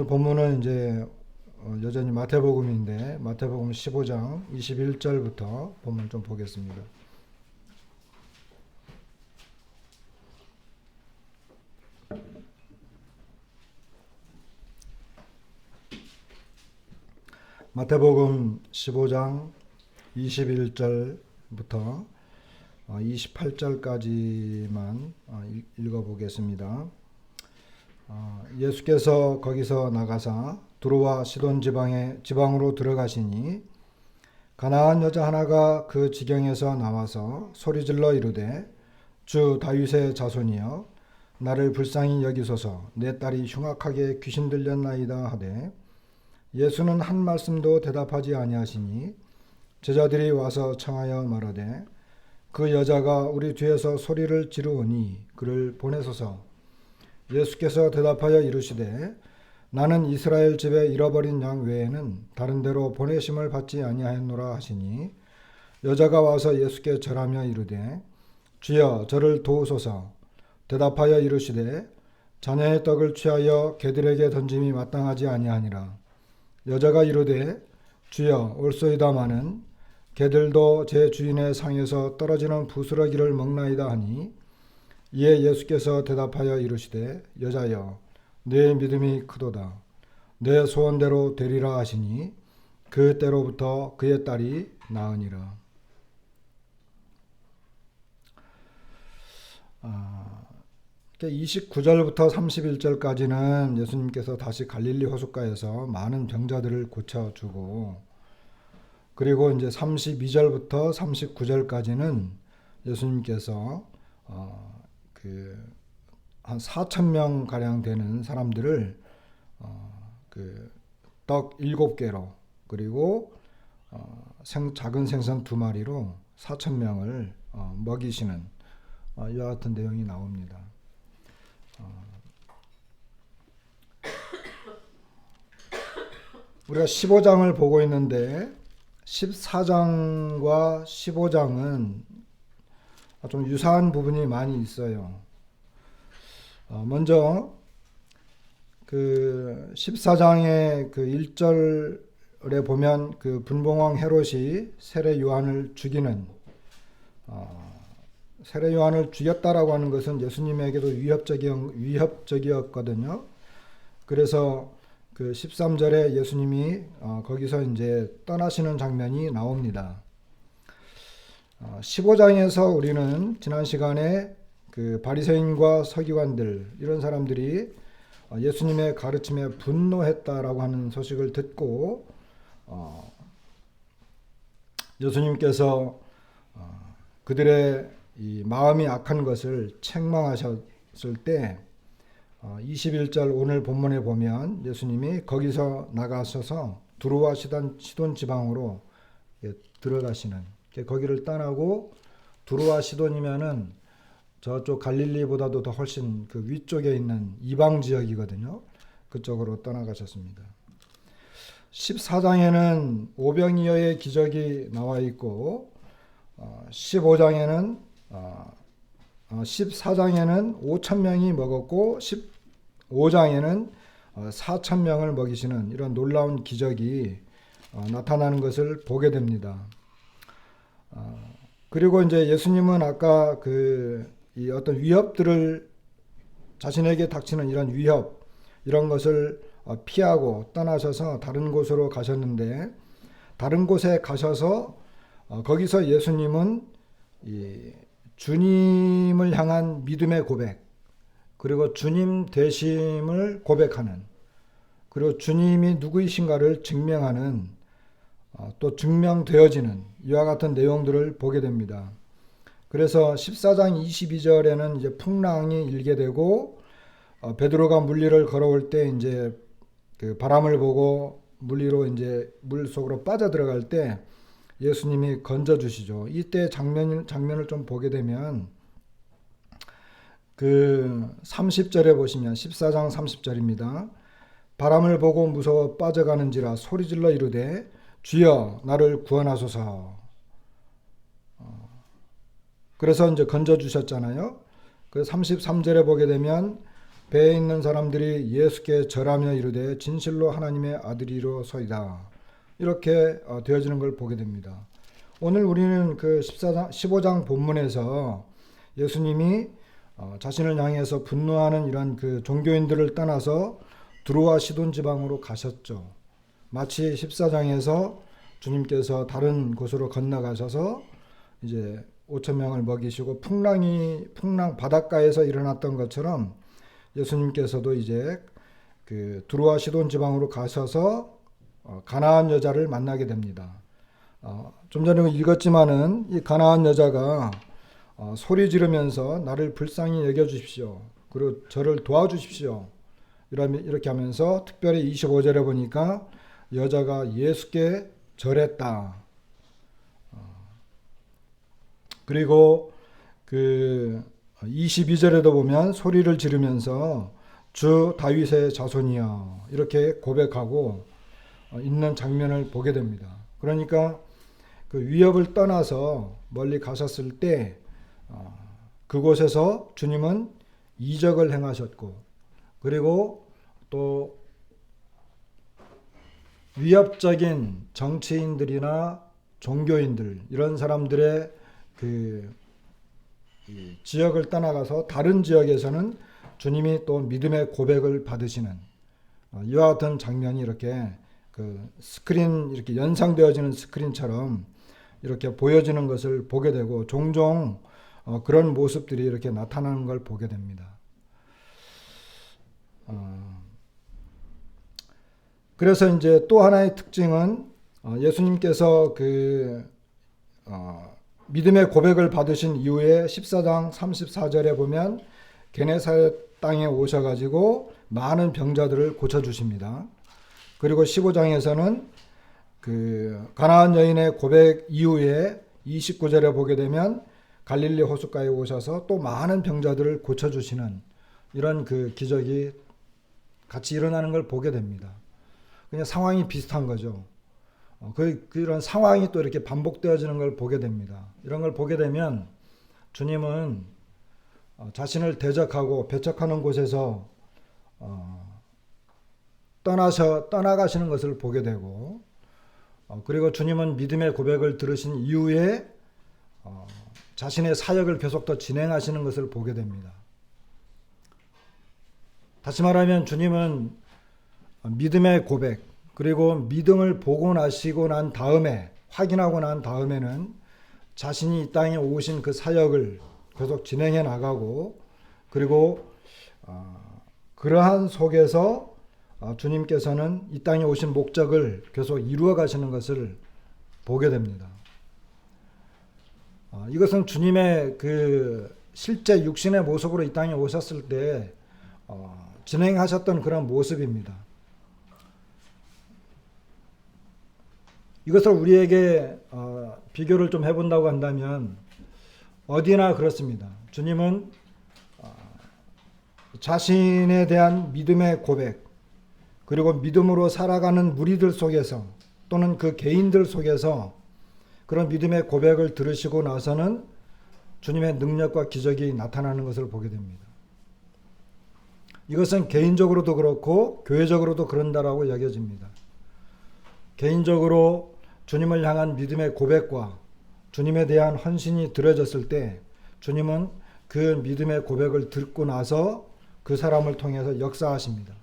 오늘 본문은 이제 여전히 마태복음인데 마태복음 15장 21절부터 본문 좀 보겠습니다. 마태복음 15장 21절부터 28절까지만 읽어보겠습니다. 예수께서 거기서 나가사 두로와 시돈 지방으로 들어가시니 가나안 여자 하나가 그 지경에서 나와서 소리질러 이르되 주 다윗의 자손이여 나를 불쌍히 여기소서 내 딸이 흉악하게 귀신 들렸나이다 하되 예수는 한 말씀도 대답하지 아니하시니 제자들이 와서 청하여 말하되 그 여자가 우리 뒤에서 소리를 지르오니 그를 보내소서. 예수께서 대답하여 이르시되 나는 이스라엘 집에 잃어버린 양 외에는 다른 데로 보내심을 받지 아니하였노라 하시니 여자가 와서 예수께 절하며 이르되 주여 저를 도우소서. 대답하여 이르시되 자녀의 떡을 취하여 개들에게 던짐이 마땅하지 아니하니라. 여자가 이르되 주여 올소이다마는 개들도 제 주인의 상에서 떨어지는 부스러기를 먹나이다 하니 이에 예수께서 대답하여 이르시되 여자여 내 믿음이 크도다. 내 소원대로 되리라 하시니 그 때로부터 그의 딸이 나으니라. 29절부터 31절까지는 예수님께서 다시 갈릴리 호숫가에서 많은 병자들을 고쳐주고, 그리고 이제 32절부터 39절까지는 예수님께서 한 4,000명 가량 되는 사람들을 떡 7개로 그리고 작은 생선 2마리로 4,000명을 먹이시는 이와 같은 내용이 나옵니다. 우리가 15장을 보고 있는데 14장과 15장은 좀 유사한 부분이 많이 있어요. 먼저 그 14장의 그 1절에 보면 그 분봉왕 헤롯이 세례 요한을 죽이는 세례 요한을 죽였다라고 하는 것은 예수님에게도 위협적이었거든요. 그래서 그 13절에 예수님이 거기서 이제 떠나시는 장면이 나옵니다. 15장에서 우리는 지난 시간에 그 바리새인과 서기관들 이런 사람들이 예수님의 가르침에 분노했다라고 하는 소식을 듣고 예수님께서 그들의 이 마음이 악한 것을 책망하셨을 때 21절 오늘 본문에 보면 예수님이 거기서 나가셔서 두로와 시돈 지방으로 들어가시는, 거기를 떠나고 두로와 시돈이면은 저쪽 갈릴리보다도 더 훨씬 그 위쪽에 있는 이방 지역이거든요. 그쪽으로 떠나가셨습니다. 14장에는 오병이어의 기적이 나와 있고 14장에는 5,000명이 먹었고 15장에는 4,000명을 먹이시는 이런 놀라운 기적이 나타나는 것을 보게 됩니다. 그리고 이제 예수님은 아까 이 어떤 위협들을 자신에게 닥치는 이런 위협 이런 것을 피하고 떠나셔서 다른 곳으로 가셨는데 다른 곳에 가셔서 거기서 예수님은 이 주님을 향한 믿음의 고백, 그리고 주님 되심을 고백하는, 그리고 주님이 누구이신가를 증명하는, 또 증명되어지는 이와 같은 내용들을 보게 됩니다. 그래서 14장 22절에는 이제 풍랑이 일게 되고 베드로가 물리를 걸어올 때 이제 그 바람을 보고 물리로 이제 물 속으로 빠져 들어갈 때 예수님이 건져 주시죠. 이때 장면을 좀 보게 되면 그 30절에 보시면 14장 30절입니다. 바람을 보고 무서워 빠져가는지라 소리질러 이르되 주여 나를 구원하소서. 그래서 이제 건져 주셨잖아요. 그 33절에 보게 되면 배에 있는 사람들이 예수께 절하며 이르되 진실로 하나님의 아들이로소이다. 이렇게 되어지는 걸 보게 됩니다. 오늘 우리는 그 15장 본문에서 예수님이 자신을 향해서 분노하는 이런 그 종교인들을 떠나서 두로와 시돈 지방으로 가셨죠. 마치 14장에서 주님께서 다른 곳으로 건너가셔서 이제 5천 명을 먹이시고 풍랑 바닷가에서 일어났던 것처럼 예수님께서도 이제 그 두로와 시돈 지방으로 가셔서 가나안 여자를 만나게 됩니다. 좀 전에 읽었지만은 이 가나안 여자가 소리 지르면서 나를 불쌍히 여겨 주십시오. 그리고 저를 도와주십시오. 이렇게 하면서 특별히 25절에 보니까 여자가 예수께 절했다. 그리고 그 22절에도 보면 소리를 지르면서 주 다윗의 자손이여 이렇게 고백하고 있는 장면을 보게 됩니다. 그러니까 그 위협을 떠나서 멀리 가셨을 때 그곳에서 주님은 이적을 행하셨고 그리고 또 위협적인 정치인들이나 종교인들 이런 사람들의 그 지역을 떠나가서 다른 지역에서는 주님이 또 믿음의 고백을 받으시는 이와 같은 장면이 이렇게 그 스크린 이렇게 연상되어지는 스크린처럼 이렇게 보여지는 것을 보게 되고 종종 그런 모습들이 이렇게 나타나는 걸 보게 됩니다. 그래서 이제 또 하나의 특징은 예수님께서 그 믿음의 고백을 받으신 이후에 14장 34절에 보면 게네사렛 땅에 오셔가지고 많은 병자들을 고쳐주십니다. 그리고 15장에서는 그 가나안 여인의 고백 이후에 29절에 보게 되면 갈릴리 호숫가에 오셔서 또 많은 병자들을 고쳐주시는 이런 그 기적이 같이 일어나는 걸 보게 됩니다. 그냥 상황이 비슷한 거죠. 그런 상황이 또 이렇게 반복되어지는 걸 보게 됩니다. 이런 걸 보게 되면 주님은 자신을 대적하고 배척하는 곳에서 떠나가시는 것을 보게 되고 그리고 주님은 믿음의 고백을 들으신 이후에 자신의 사역을 계속 더 진행하시는 것을 보게 됩니다. 다시 말하면 주님은 믿음의 고백 그리고 믿음을 보고 나시고 난 다음에 확인하고 난 다음에는 자신이 이 땅에 오신 그 사역을 계속 진행해 나가고 그리고 그러한 속에서 주님께서는 이 땅에 오신 목적을 계속 이루어 가시는 것을 보게 됩니다. 이것은 주님의 그 실제 육신의 모습으로 이 땅에 오셨을 때 진행하셨던 그런 모습입니다. 이것을 우리에게 비교를 좀 해본다고 한다면 어디나 그렇습니다. 주님은 자신에 대한 믿음의 고백 그리고 믿음으로 살아가는 무리들 속에서 또는 그 개인들 속에서 그런 믿음의 고백을 들으시고 나서는 주님의 능력과 기적이 나타나는 것을 보게 됩니다. 이것은 개인적으로도 그렇고 교회적으로도 그런다라고 여겨집니다. 개인적으로 주님을 향한 믿음의 고백과 주님에 대한 헌신이 드려졌을 때 주님은 그 믿음의 고백을 듣고 나서 그 사람을 통해서 역사하십니다.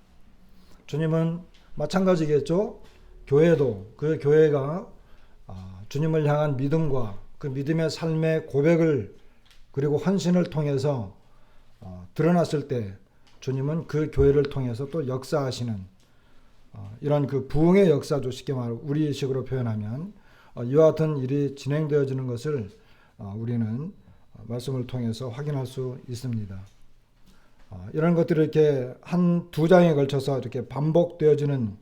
주님은 마찬가지겠죠. 교회도 그 교회가 주님을 향한 믿음과 그 믿음의 삶의 고백을 그리고 헌신을 통해서 드러났을 때 주님은 그 교회를 통해서 또 역사하시는 이런 그 부흥의 역사죠. 쉽게 말하고 우리식으로 표현하면 이와 같은 일이 진행되어지는 것을 우리는 말씀을 통해서 확인할 수 있습니다. 이런 것들이 이렇게 두 장에 걸쳐서 이렇게 반복되어지는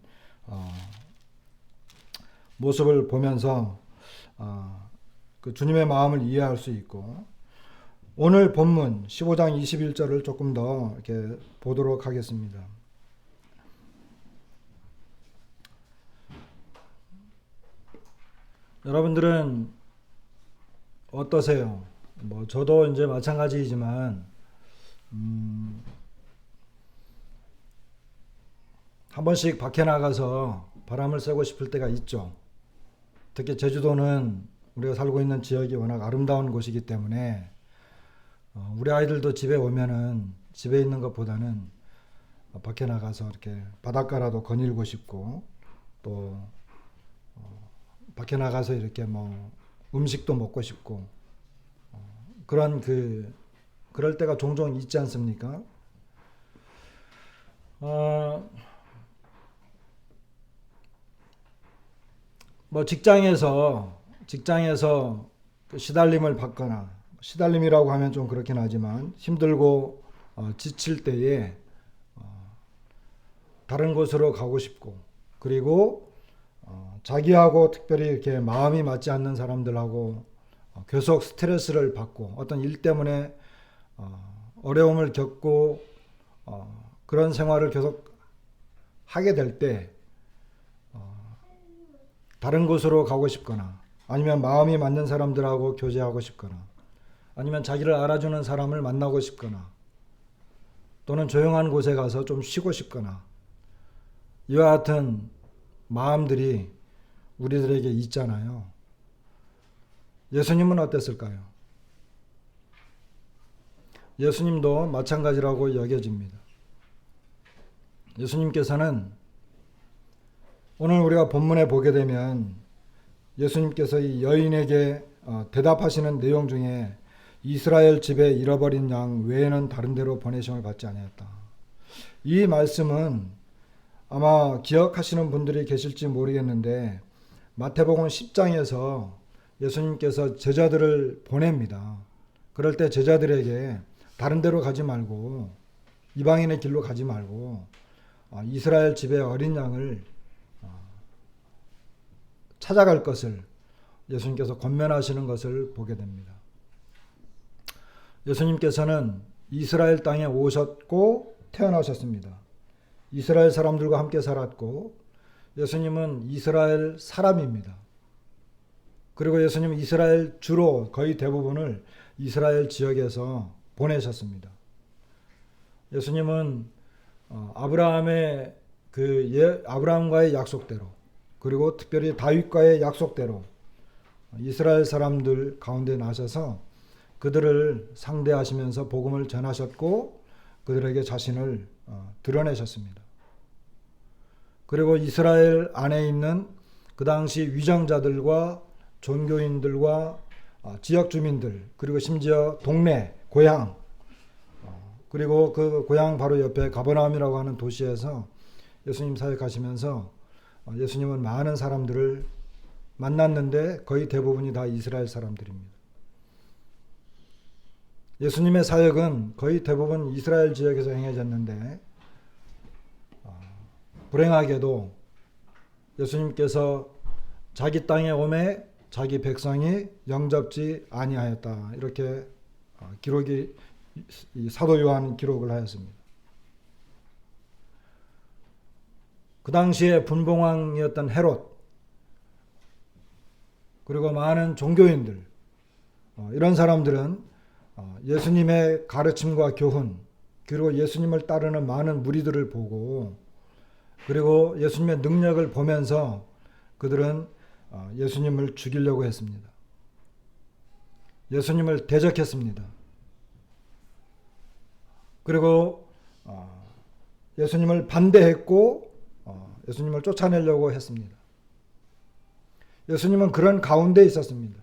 모습을 보면서 그 주님의 마음을 이해할 수 있고 오늘 본문 15장 21절을 조금 더 이렇게 보도록 하겠습니다. 여러분들은 어떠세요? 저도 이제 마찬가지이지만 한 번씩 밖에 나가서 바람을 쐬고 싶을 때가 있죠. 특히 제주도는 우리가 살고 있는 지역이 워낙 아름다운 곳이기 때문에 우리 아이들도 집에 오면은 집에 있는 것보다는 밖에 나가서 이렇게 바닷가라도 거닐고 싶고 또 밖에 나가서 이렇게 뭐 음식도 먹고 싶고 그런 그럴 때가 종종 있지 않습니까? 뭐 직장에서 그 시달림을 받거나 시달림이라고 하면 좀 그렇긴 하지만 힘들고 지칠 때에 다른 곳으로 가고 싶고 그리고 자기하고 특별히 이렇게 마음이 맞지 않는 사람들하고 계속 스트레스를 받고 어떤 일 때문에 어려움을 겪고 그런 생활을 계속 하게 될 때 다른 곳으로 가고 싶거나 아니면 마음이 맞는 사람들하고 교제하고 싶거나 아니면 자기를 알아주는 사람을 만나고 싶거나 또는 조용한 곳에 가서 좀 쉬고 싶거나 이와 같은 마음들이 우리들에게 있잖아요. 예수님은 어땠을까요? 예수님도 마찬가지라고 여겨집니다. 예수님께서는 오늘 우리가 본문에 보게 되면 예수님께서 이 여인에게 대답하시는 내용 중에 이스라엘 집에 잃어버린 양 외에는 다른 데로 보내심을 받지 아니하였다. 이 말씀은 아마 기억하시는 분들이 계실지 모르겠는데 마태복음 10장에서 예수님께서 제자들을 보냅니다. 그럴 때 제자들에게 다른 데로 가지 말고 이방인의 길로 가지 말고 이스라엘 집의 어린 양을 찾아갈 것을 예수님께서 권면하시는 것을 보게 됩니다. 예수님께서는 이스라엘 땅에 오셨고 태어나셨습니다. 이스라엘 사람들과 함께 살았고 예수님은 이스라엘 사람입니다. 그리고 예수님은 이스라엘 주로 거의 대부분을 이스라엘 지역에서 보내셨습니다. 예수님은 아브라함과의 약속대로 그리고 특별히 다윗과의 약속대로 이스라엘 사람들 가운데 나셔서 그들을 상대하시면서 복음을 전하셨고 그들에게 자신을 드러내셨습니다. 그리고 이스라엘 안에 있는 그 당시 위정자들과 종교인들과 지역 주민들 그리고 심지어 동네, 고향 그리고 그 고향 바로 옆에 가버나움이라고 하는 도시에서 예수님 사역하시면서 예수님은 많은 사람들을 만났는데 거의 대부분이 다 이스라엘 사람들입니다. 예수님의 사역은 거의 대부분 이스라엘 지역에서 행해졌는데 불행하게도 예수님께서 자기 땅에 오매 자기 백성이 영접지 아니하였다. 이렇게 기록이 사도 요한 기록을 하였습니다. 그 당시에 분봉왕이었던 헤롯 그리고 많은 종교인들 이런 사람들은 예수님의 가르침과 교훈 그리고 예수님을 따르는 많은 무리들을 보고 그리고 예수님의 능력을 보면서 그들은 예수님을 죽이려고 했습니다. 예수님을 대적했습니다. 그리고 예수님을 반대했고 예수님을 쫓아내려고 했습니다. 예수님은 그런 가운데 있었습니다.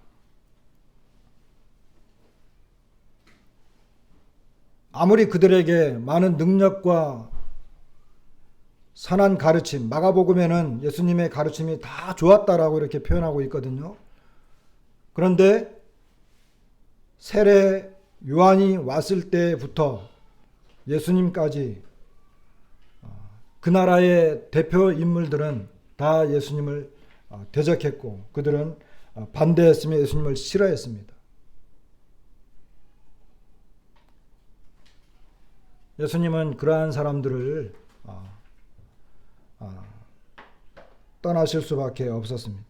아무리 그들에게 많은 능력과 선한 가르침, 마가복음에는 예수님의 가르침이 다 좋았다라고 이렇게 표현하고 있거든요. 그런데 세례 요한이 왔을 때부터 예수님까지 그 나라의 대표 인물들은 다 예수님을 대적했고 그들은 반대했으며 예수님을 싫어했습니다. 예수님은 그러한 사람들을 떠나실 수밖에 없었습니다.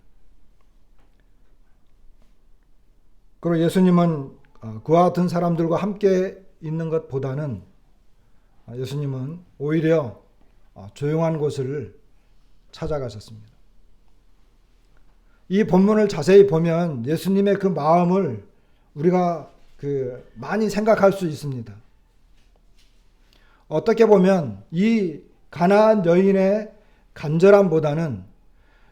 그리고 예수님은 그와 같은 사람들과 함께 있는 것보다는 예수님은 오히려 조용한 곳을 찾아가셨습니다. 이 본문을 자세히 보면 예수님의 그 마음을 우리가 많이 생각할 수 있습니다. 어떻게 보면 이 가나안 여인의 간절함보다는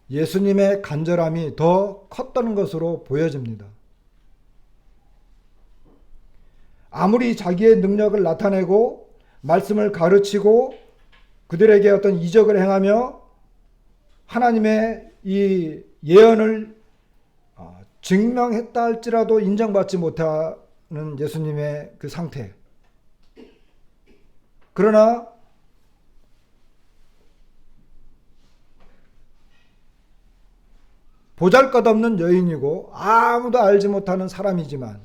예수님의 간절함이 더 컸던 것으로 보여집니다. 아무리 자기의 능력을 나타내고 말씀을 가르치고 그들에게 어떤 이적을 행하며 하나님의 이 예언을 증명했다 할지라도 인정받지 못하는 예수님의 그 상태. 그러나 보잘것없는 여인이고 아무도 알지 못하는 사람이지만,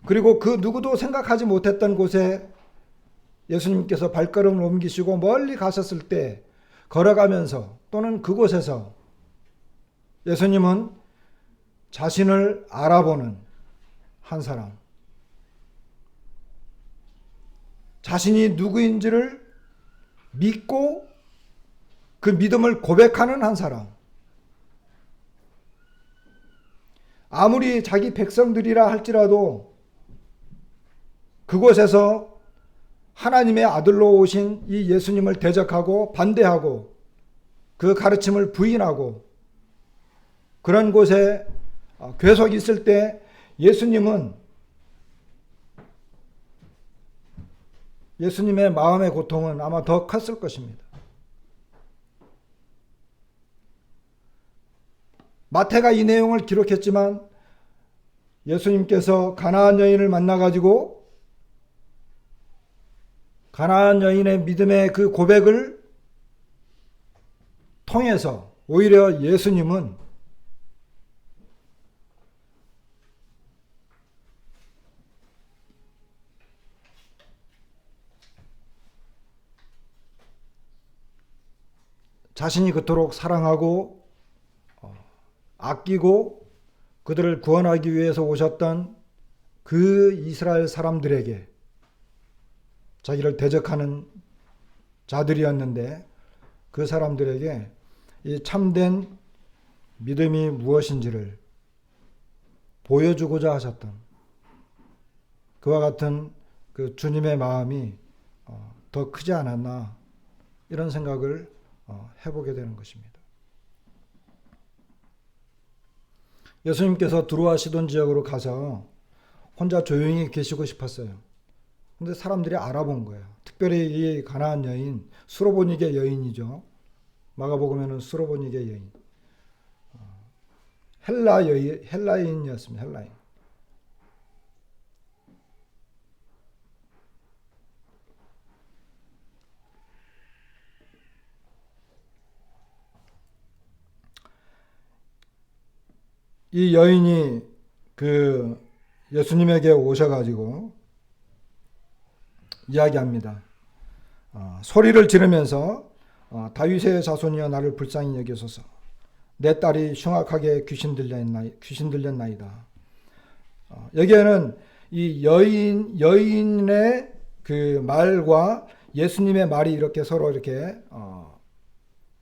그리고 그 누구도 생각하지 못했던 곳에 예수님께서 발걸음을 옮기시고 멀리 가셨을 때 걸어가면서 또는 그곳에서 예수님은 자신을 알아보는 한 사람, 자신이 누구인지를 믿고 그 믿음을 고백하는 한 사람, 아무리 자기 백성들이라 할지라도 그곳에서 하나님의 아들로 오신 이 예수님을 대적하고 반대하고 그 가르침을 부인하고 그런 곳에 계속 있을 때 예수님의 마음의 고통은 아마 더 컸을 것입니다. 마태가 이 내용을 기록했지만 예수님께서 가나안 여인을 만나가지고 가나안 여인의 믿음의 그 고백을 통해서 오히려 예수님은 자신이 그토록 사랑하고 아끼고 그들을 구원하기 위해서 오셨던 그 이스라엘 사람들에게, 자기를 대적하는 자들이었는데 그 사람들에게 이 참된 믿음이 무엇인지를 보여주고자 하셨던 그와 같은 그 주님의 마음이 더 크지 않았나, 이런 생각을 해보게 되는 것입니다. 예수님께서 두로와 시돈 지역으로 가서 혼자 조용히 계시고 싶었어요. 근데 사람들이 알아본 거예요. 특별히 이 가나안 여인, 수로보니게 여인이죠. 마가복음에는 수로보니게 여인, 헬라인이었습니다. 헬라인. 이 여인이 그 예수님에게 오셔가지고 이야기합니다. 소리를 지르면서 다윗의 자손이여 나를 불쌍히 여기소서. 내 딸이 흉악하게 귀신 들렸나이다. 여기에는 이 여인의 그 말과 예수님의 말이 이렇게 서로 이렇게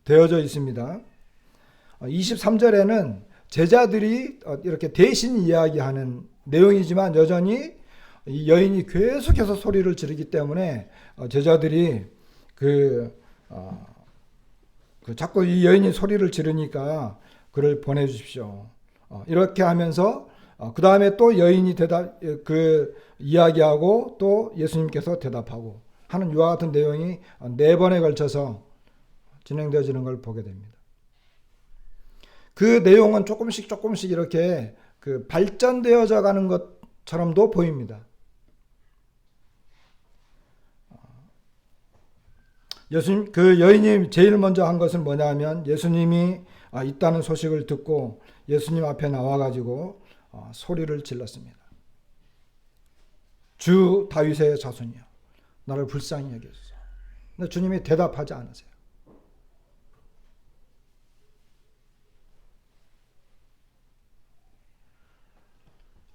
되어져 있습니다. 23절에는 제자들이 이렇게 대신 이야기하는 내용이지만 여전히 이 여인이 계속해서 소리를 지르기 때문에 제자들이 자꾸 이 여인이 소리를 지르니까 그를 보내주십시오. 이렇게 하면서 그 다음에 또 여인이 이야기하고 또 예수님께서 대답하고 하는 이와 같은 내용이 4번에 걸쳐서 진행되어지는 걸 보게 됩니다. 그 내용은 조금씩 이렇게 발전되어져 가는 것처럼도 보입니다. 그 여인이 제일 먼저 한 것은 뭐냐면 예수님이 있다는 소식을 듣고 예수님 앞에 나와가지고 소리를 질렀습니다. 주 다윗의 자손이여 나를 불쌍히 여기소서. 근데 주님이 대답하지 않으세요.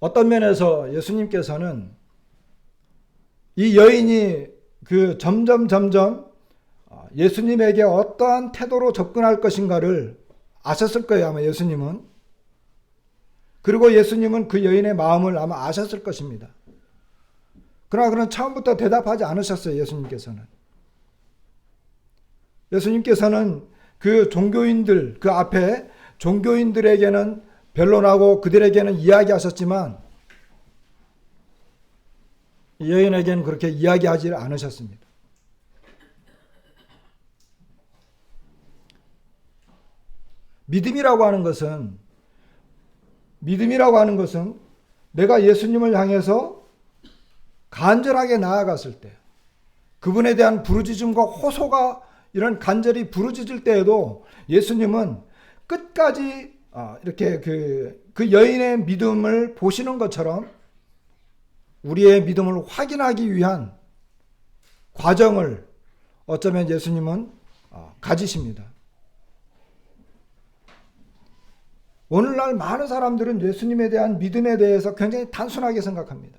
어떤 면에서 예수님께서는 이 여인이 점점 예수님에게 어떠한 태도로 접근할 것인가를 아셨을 거예요, 아마 예수님은. 그리고 예수님은 그 여인의 마음을 아마 아셨을 것입니다. 그러나 그는 처음부터 대답하지 않으셨어요, 예수님께서는. 예수님께서는 그 종교인들, 그 앞에 종교인들에게는 변론하고 그들에게는 이야기하셨지만 이 여인에게는 그렇게 이야기하지 않으셨습니다. 믿음이라고 하는 것은 내가 예수님을 향해서 간절하게 나아갔을 때, 그분에 대한 부르짖음과 호소가 이런 간절히 부르짖을 때에도 예수님은 끝까지 이렇게 그 여인의 믿음을 보시는 것처럼 우리의 믿음을 확인하기 위한 과정을 어쩌면 예수님은 가지십니다. 오늘날 많은 사람들은 예수님에 대한 믿음에 대해서 굉장히 단순하게 생각합니다.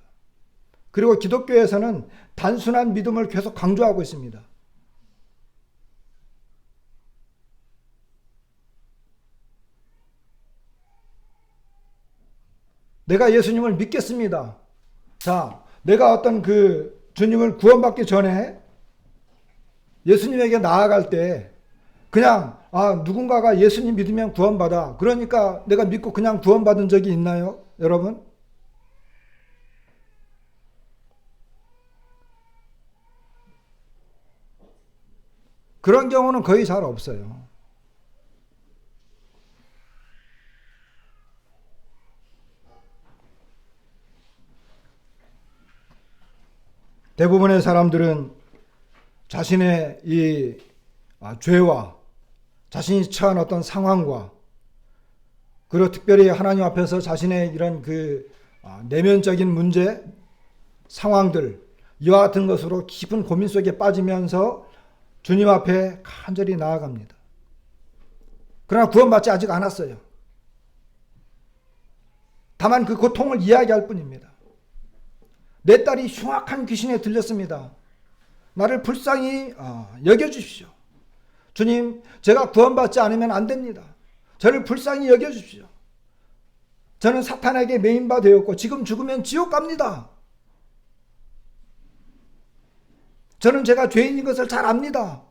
그리고 기독교에서는 단순한 믿음을 계속 강조하고 있습니다. 내가 예수님을 믿겠습니다. 자, 내가 어떤 그 주님을 구원받기 전에 예수님에게 나아갈 때 그냥 누군가가 예수님 믿으면 구원받아. 그러니까 내가 믿고 그냥 구원받은 적이 있나요? 여러분? 그런 경우는 거의 잘 없어요. 대부분의 사람들은 자신의 이 죄와 자신이 처한 어떤 상황과 그리고 특별히 하나님 앞에서 자신의 이런 그 내면적인 문제, 상황들 이와 같은 것으로 깊은 고민 속에 빠지면서 주님 앞에 간절히 나아갑니다. 그러나 구원받지 아직 않았어요. 다만 그 고통을 이야기할 뿐입니다. 내 딸이 흉악한 귀신에 들렸습니다. 나를 불쌍히 여겨주십시오. 주님, 제가 구원받지 않으면 안 됩니다. 저를 불쌍히 여겨주십시오. 저는 사탄에게 매인바 되었고 지금 죽으면 지옥 갑니다. 저는 제가 죄인인 것을 잘 압니다.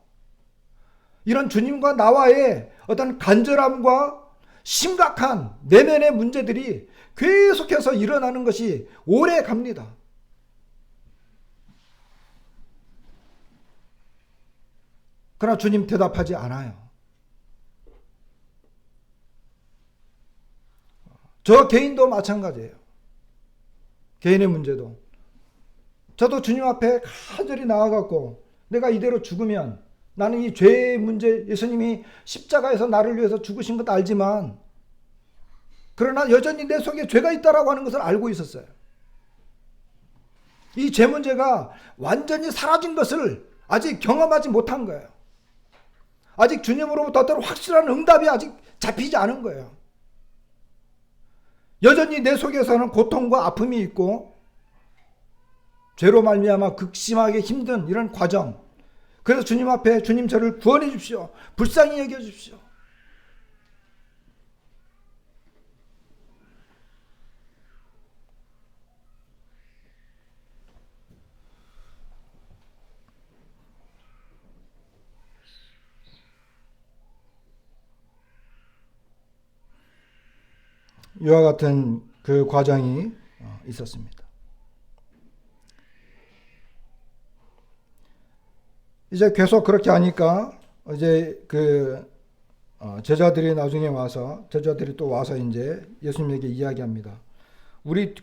이런 주님과 나와의 어떤 간절함과 심각한 내면의 문제들이 계속해서 일어나는 것이 오래 갑니다. 그러나 주님 대답하지 않아요. 저 개인도 마찬가지예요. 개인의 문제도. 저도 주님 앞에 간절히 나아갔고 내가 이대로 죽으면 나는 이 죄의 문제, 예수님이 십자가에서 나를 위해서 죽으신 것도 알지만 그러나 여전히 내 속에 죄가 있다라고 하는 것을 알고 있었어요. 이 죄 문제가 완전히 사라진 것을 아직 경험하지 못한 거예요. 아직 주님으로부터 어떤 확실한 응답이 아직 잡히지 않은 거예요. 여전히 내 속에서는 고통과 아픔이 있고 죄로 말미암아 극심하게 힘든 이런 과정. 그래서 주님 앞에 주님 저를 구원해 주십시오. 불쌍히 여겨 주십시오. 이와 같은 그 과정이 있었습니다. 이제 계속 그렇게 하니까 이제 그 제자들이 나중에 와서 제자들이 또 와서 이제 예수님에게 이야기합니다.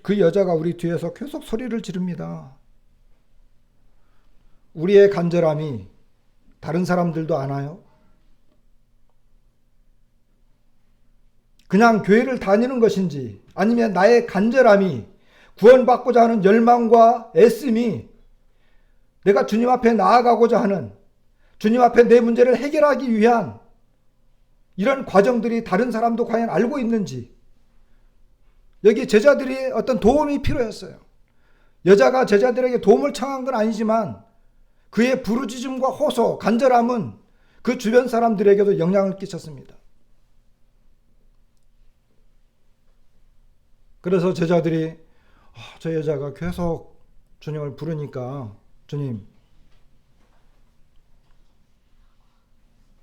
그 여자가 우리 뒤에서 계속 소리를 지릅니다. 우리의 간절함이 다른 사람들도 아나요? 그냥 교회를 다니는 것인지 아니면 나의 간절함이 구원받고자 하는 열망과 애씀이 내가 주님 앞에 나아가고자 하는 주님 앞에 내 문제를 해결하기 위한 이런 과정들이 다른 사람도 과연 알고 있는지 여기 제자들이 어떤 도움이 필요했어요. 여자가 제자들에게 도움을 청한 건 아니지만 그의 부르짖음과 호소, 간절함은 그 주변 사람들에게도 영향을 끼쳤습니다. 그래서 제자들이 저 여자가 계속 주님을 부르니까 주님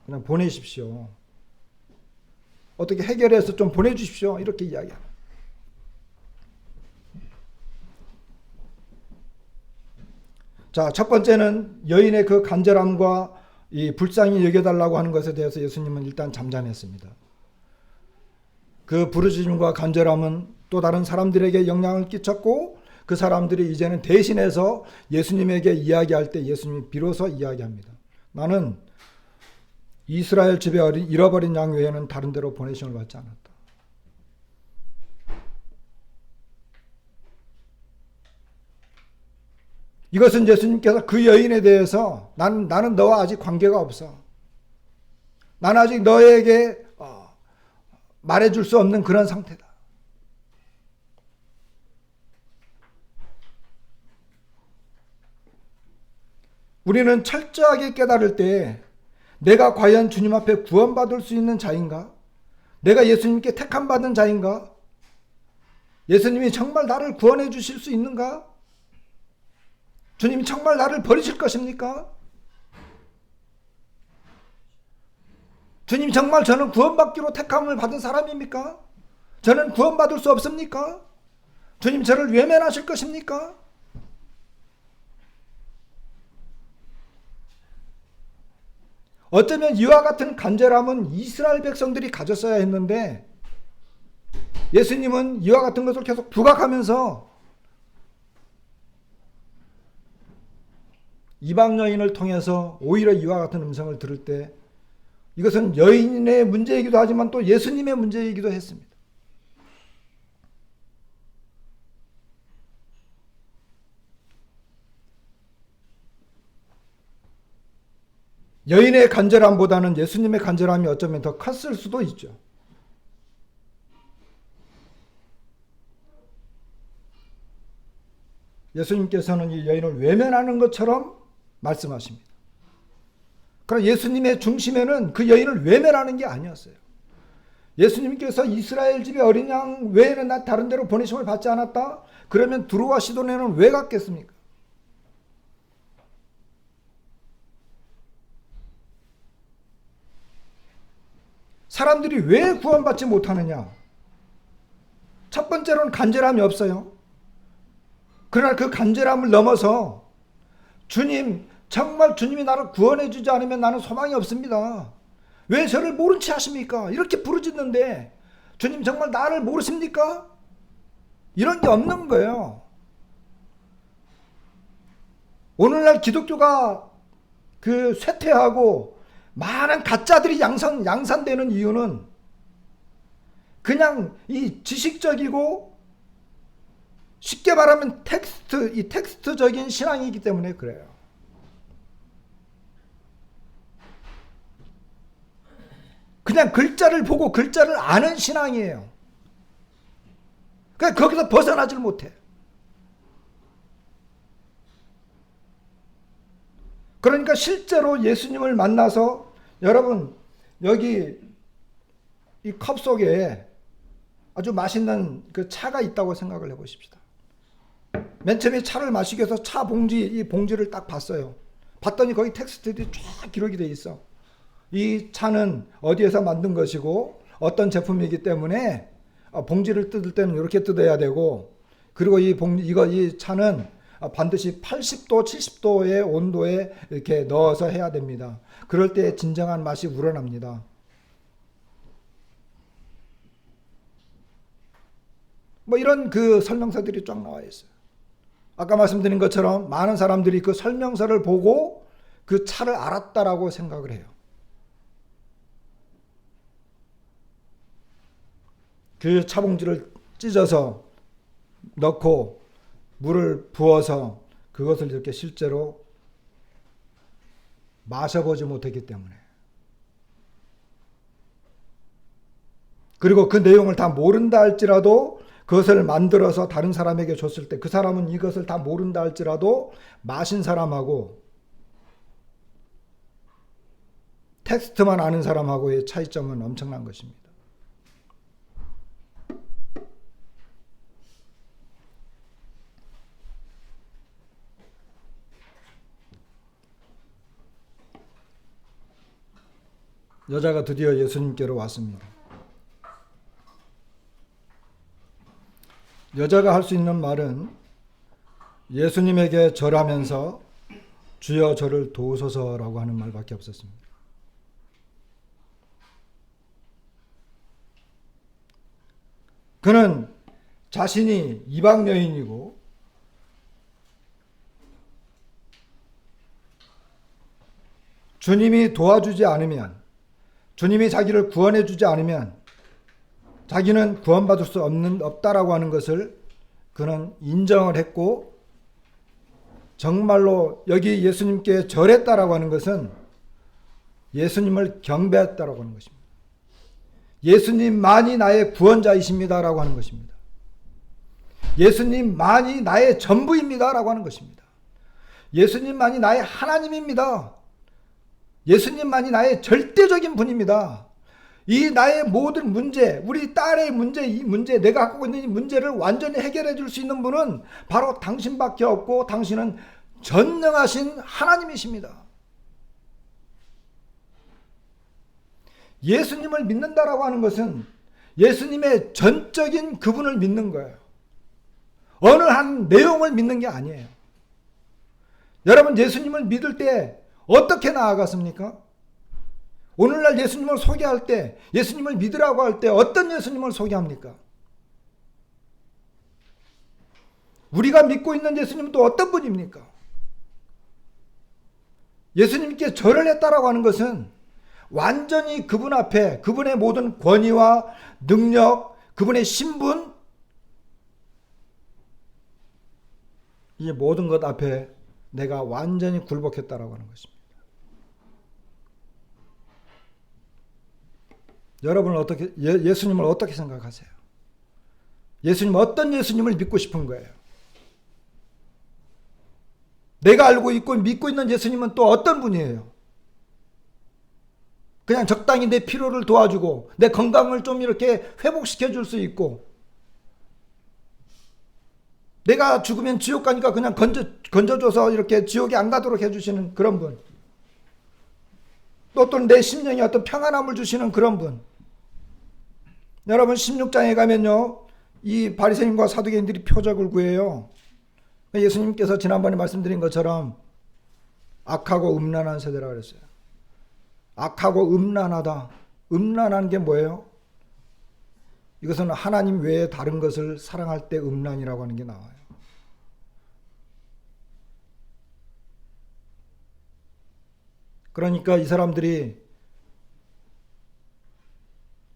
그냥 보내십시오. 어떻게 해결해서 좀 보내주십시오. 이렇게 이야기합니다. 자, 첫 번째는 여인의 그 간절함과 이 불쌍히 여겨달라고 하는 것에 대해서 예수님은 일단 잠잠했습니다. 그 부르짖음과 간절함은 또 다른 사람들에게 영향을 끼쳤고 그 사람들이 이제는 대신해서 예수님에게 이야기할 때 예수님이 비로소 이야기합니다. 나는 이스라엘 집에 잃어버린 양 외에는 다른 데로 보내심을 받지 않았다. 이것은 예수님께서 그 여인에 대해서 나는 너와 아직 관계가 없어. 나는 아직 너에게 말해줄 수 없는 그런 상태다. 우리는 철저하게 깨달을 때 내가 과연 주님 앞에 구원받을 수 있는 자인가? 내가 예수님께 택함받은 자인가? 예수님이 정말 나를 구원해 주실 수 있는가? 주님이 정말 나를 버리실 것입니까? 주님 정말 저는 구원받기로 택함을 받은 사람입니까? 저는 구원받을 수 없습니까? 주님 저를 외면하실 것입니까? 어쩌면 이와 같은 간절함은 이스라엘 백성들이 가졌어야 했는데 예수님은 이와 같은 것을 계속 부각하면서 이방 여인을 통해서 오히려 이와 같은 음성을 들을 때 이것은 여인의 문제이기도 하지만 또 예수님의 문제이기도 했습니다. 여인의 간절함보다는 예수님의 간절함이 어쩌면 더 컸을 수도 있죠. 예수님께서는 이 여인을 외면하는 것처럼 말씀하십니다. 그러나 예수님의 중심에는 그 여인을 외면하는 게 아니었어요. 예수님께서 이스라엘 집의 어린 양 외에는 나 다른 데로 보내심을 받지 않았다? 그러면 두로와 시돈에는 왜 갔겠습니까? 사람들이 왜 구원받지 못하느냐? 첫 번째로는 간절함이 없어요. 그러나 그 간절함을 넘어서 주님, 정말 주님이 나를 구원해 주지 않으면 나는 소망이 없습니다. 왜 저를 모른 채 하십니까? 이렇게 부르짖는데 주님 정말 나를 모르십니까? 이런 게 없는 거예요. 오늘날 기독교가 그 쇠퇴하고 많은 가짜들이 양산되는 이유는 그냥 이 지식적이고 쉽게 말하면 이 텍스트적인 신앙이기 때문에 그래요. 그냥 글자를 보고 글자를 아는 신앙이에요. 그러니까 거기서 벗어나질 못해. 그러니까 실제로 예수님을 만나서 여러분 여기 이 컵 속에 아주 맛있는 그 차가 있다고 생각을 해보십시다. 맨 처음에 차를 마시기 위해서 차 봉지, 이 봉지를 딱 봤어요. 봤더니 거기 텍스트들이 쫙 기록이 돼 있어. 이 차는 어디에서 만든 것이고 어떤 제품이기 때문에 봉지를 뜯을 때는 이렇게 뜯어야 되고, 그리고 이 차는 반드시 80도, 70도의 온도에 이렇게 넣어서 해야 됩니다. 그럴 때 진정한 맛이 우러납니다. 뭐 이런 그 설명서들이 쫙 나와 있어요. 아까 말씀드린 것처럼 많은 사람들이 그 설명서를 보고 그 차를 알았다라고 생각을 해요. 그 차봉지를 찢어서 넣고 물을 부어서 그것을 이렇게 실제로 마셔보지 못했기 때문에, 그리고 그 내용을 다 모른다 할지라도 그것을 만들어서 다른 사람에게 줬을 때 그 사람은 이것을 다 모른다 할지라도 마신 사람하고 텍스트만 아는 사람하고의 차이점은 엄청난 것입니다. 여자가 드디어 예수님께로 왔습니다. 여자가 할 수 있는 말은 예수님에게 절하면서 주여 저를 도우소서라고 하는 말밖에 없었습니다. 그는 자신이 이방 여인이고 주님이 도와주지 않으면, 주님이 자기를 구원해 주지 않으면 자기는 구원받을 수 없다라고 하는 것을 그는 인정을 했고, 정말로 여기 예수님께 절했다라고 하는 것은 예수님을 경배했다라고 하는 것입니다. 예수님만이 나의 구원자이십니다라고 하는 것입니다. 예수님만이 나의 전부입니다라고 하는 것입니다. 예수님만이 나의 하나님입니다. 예수님만이 나의 절대적인 분입니다. 이 나의 모든 문제, 우리 딸의 문제, 이 문제, 내가 갖고 있는 이 문제를 완전히 해결해 줄 수 있는 분은 바로 당신밖에 없고, 당신은 전능하신 하나님이십니다. 예수님을 믿는다라고 하는 것은 예수님의 전적인 그분을 믿는 거예요. 어느 한 내용을 믿는 게 아니에요. 여러분, 예수님을 믿을 때 어떻게 나아갔습니까? 오늘날 예수님을 소개할 때, 예수님을 믿으라고 할 때 어떤 예수님을 소개합니까? 우리가 믿고 있는 예수님은 또 어떤 분입니까? 예수님께 절을 했다라고 하는 것은 완전히 그분 앞에 그분의 모든 권위와 능력, 그분의 신분, 이 모든 것 앞에 내가 완전히 굴복했다라고 하는 것입니다. 여러분은 어떻게, 예수님을 어떻게 생각하세요? 예수님, 어떤 예수님을 믿고 싶은 거예요? 내가 알고 있고 믿고 있는 예수님은 또 어떤 분이에요? 그냥 적당히 내 필요를 도와주고 내 건강을 좀 이렇게 회복시켜 줄 수 있고, 내가 죽으면 지옥 가니까 그냥 건져줘서 이렇게 지옥에 안 가도록 해주시는 그런 분, 또 어떤 내 심령에 어떤 평안함을 주시는 그런 분. 여러분, 16장에 가면요, 이 바리새인과 사두개인들이 표적을 구해요. 예수님께서 지난번에 말씀드린 것처럼 악하고 음란한 세대라고 그랬어요. 악하고 음란하다. 음란한 게 뭐예요? 이것은 하나님 외에 다른 것을 사랑할 때 음란이라고 하는 게 나와요. 그러니까 이 사람들이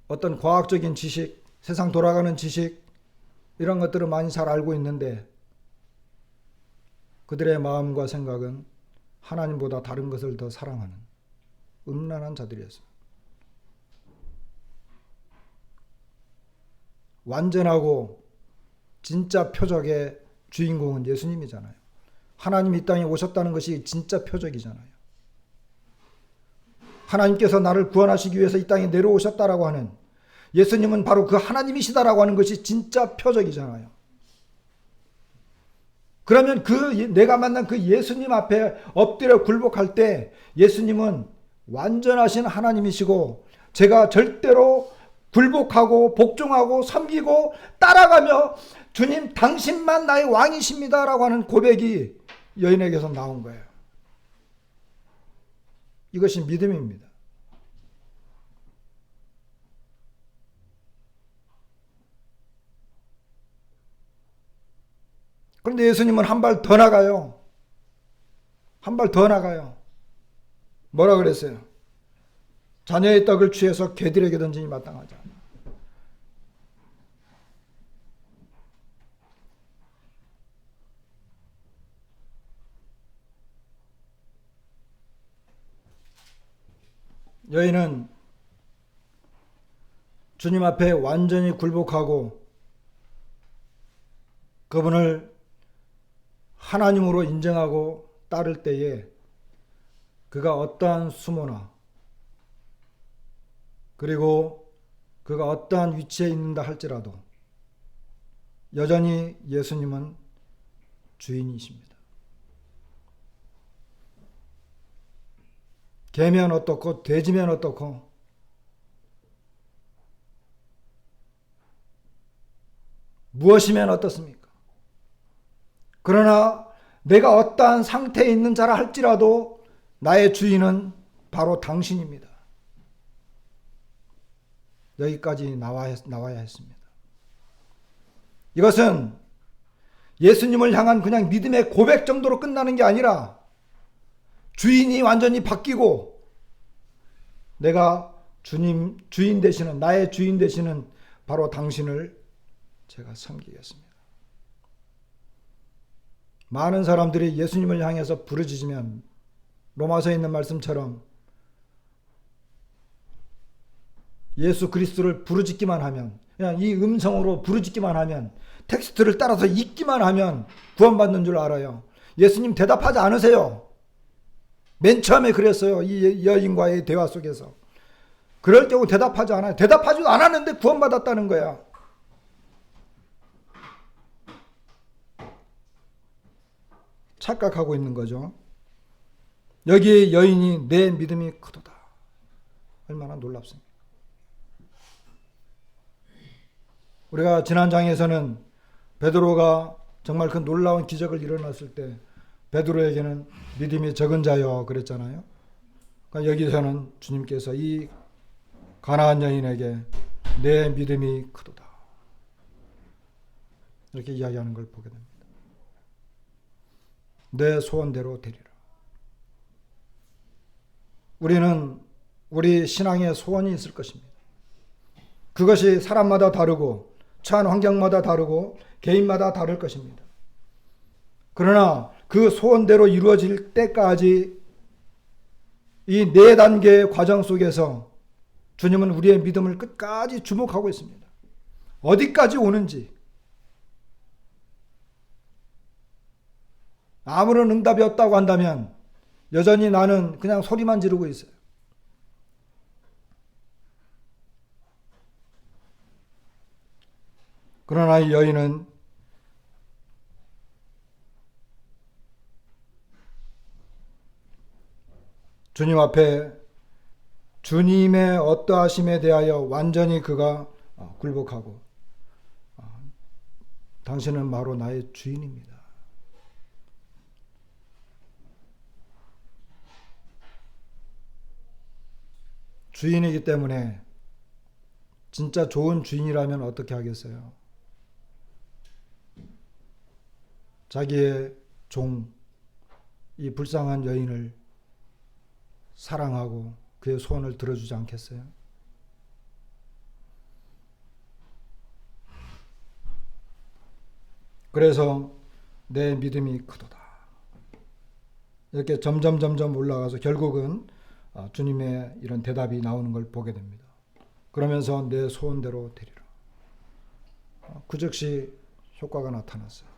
어떤 과학적인 지식, 세상 돌아가는 지식, 이런 것들을 많이 잘 알고 있는데 그들의 마음과 생각은 하나님보다 다른 것을 더 사랑하는 음란한 자들이었어요. 완전하고 진짜 표적의 주인공은 예수님이잖아요. 하나님이 이 땅에 오셨다는 것이 진짜 표적이잖아요. 하나님께서 나를 구원하시기 위해서 이 땅에 내려오셨다라고 하는 예수님은 바로 그 하나님이시다라고 하는 것이 진짜 표적이잖아요. 그러면 내가 만난 그 예수님 앞에 엎드려 굴복할 때 예수님은 완전하신 하나님이시고, 제가 절대로 굴복하고 복종하고 섬기고 따라가며 주님 당신만 나의 왕이십니다라고 하는 고백이 여인에게서 나온 거예요. 이것이 믿음입니다. 그런데 예수님은 한 발 더 나가요. 한 발 더 나가요. 뭐라 그랬어요? 자녀의 떡을 취해서 개들에게 던지니 마땅하지 않아. 여인은 주님 앞에 완전히 굴복하고 그분을 하나님으로 인정하고 따를 때에 그가 어떠한 수모나 그리고 그가 어떠한 위치에 있는다 할지라도 여전히 예수님은 주인이십니다. 개면 어떻고 돼지면 어떻고 무엇이면 어떻습니까? 그러나 내가 어떠한 상태에 있는 자라 할지라도 나의 주인은 바로 당신입니다. 여기까지 나와야 했습니다. 이것은 예수님을 향한 그냥 믿음의 고백 정도로 끝나는 게 아니라 주인이 완전히 바뀌고 내가 주인 되시는, 나의 주인 되시는 바로 당신을 제가 섬기겠습니다. 많은 사람들이 예수님을 향해서 부르짖으면 로마서에 있는 말씀처럼 예수 그리스도를 부르짖기만 하면, 그냥 이 음성으로 부르짖기만 하면, 텍스트를 따라서 읽기만 하면 구원받는 줄 알아요. 예수님 대답하지 않으세요. 맨 처음에 그랬어요. 이 여인과의 대화 속에서. 그럴 경우 대답하지 않아요. 대답하지도 않았는데 구원받았다는 거야. 착각하고 있는 거죠. 여기에 여인이 내 믿음이 크도다. 얼마나 놀랍습니까? 우리가 지난 장에서는 베드로가 정말 그 놀라운 기적을 일어났을 때 베드로에게는 믿음이 적은 자여 그랬잖아요. 그러니까 여기서는 주님께서 이 가나안 여인에게 내 믿음이 크도다 이렇게 이야기하는 걸 보게 됩니다. 내 소원대로 되리라. 우리는 우리 신앙의 소원이 있을 것입니다. 그것이 사람마다 다르고 처한 환경마다 다르고 개인마다 다를 것입니다. 그러나 그 소원대로 이루어질 때까지 이 4단계의 과정 속에서 주님은 우리의 믿음을 끝까지 주목하고 있습니다. 어디까지 오는지. 아무런 응답이 없다고 한다면 여전히 나는 그냥 소리만 지르고 있어요. 그러나 이 여인은 주님 앞에 주님의 어떠하심에 대하여 완전히 그가 굴복하고 당신은 바로 나의 주인입니다. 주인이기 때문에 진짜 좋은 주인이라면 어떻게 하겠어요? 자기의 종, 이 불쌍한 여인을 사랑하고 그의 소원을 들어주지 않겠어요? 그래서 내 믿음이 크도다. 이렇게 점점 올라가서 결국은 주님의 이런 대답이 나오는 걸 보게 됩니다. 그러면서 내 소원대로 되리라. 그 즉시 효과가 나타났어요.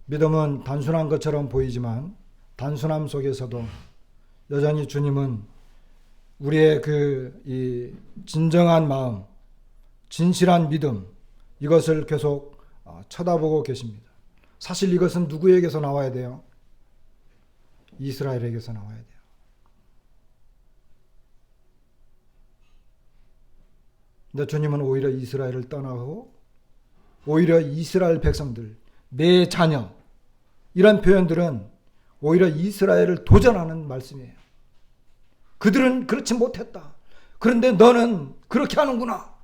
믿음은 단순한 것처럼 보이지만 단순함 속에서도 여전히 주님은 우리의 이 진정한 마음, 진실한 믿음 이것을 계속 쳐다보고 계십니다. 사실 이것은 누구에게서 나와야 돼요? 이스라엘에게서 나와야 돼요. 근데 주님은 오히려 이스라엘을 떠나고 오히려 이스라엘 백성들, 내 자녀 이런 표현들은 오히려 이스라엘을 도전하는 말씀이에요. 그들은 그렇지 못했다. 그런데 너는 그렇게 하는구나.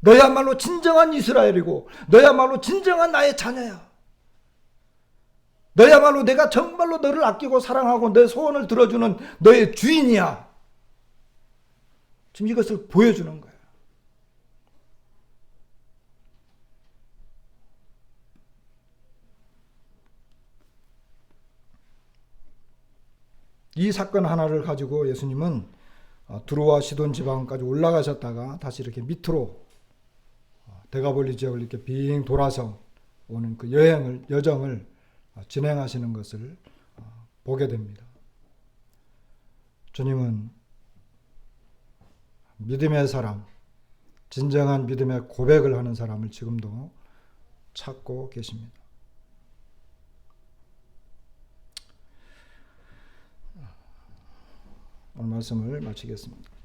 너야말로 진정한 이스라엘이고 너야말로 진정한 나의 자녀야. 너야말로 내가 정말로 너를 아끼고 사랑하고 내 소원을 들어주는 너의 주인이야. 지금 이것을 보여주는 거예요. 이 사건 하나를 가지고 예수님은 두로와 시돈 지방까지 올라가셨다가 다시 이렇게 밑으로 데가볼리 지역을 이렇게 빙 돌아서 오는 그 여정을 진행하시는 것을 보게 됩니다. 주님은 믿음의 사람, 진정한 믿음의 고백을 하는 사람을 지금도 찾고 계십니다. 오늘 말씀을 마치겠습니다.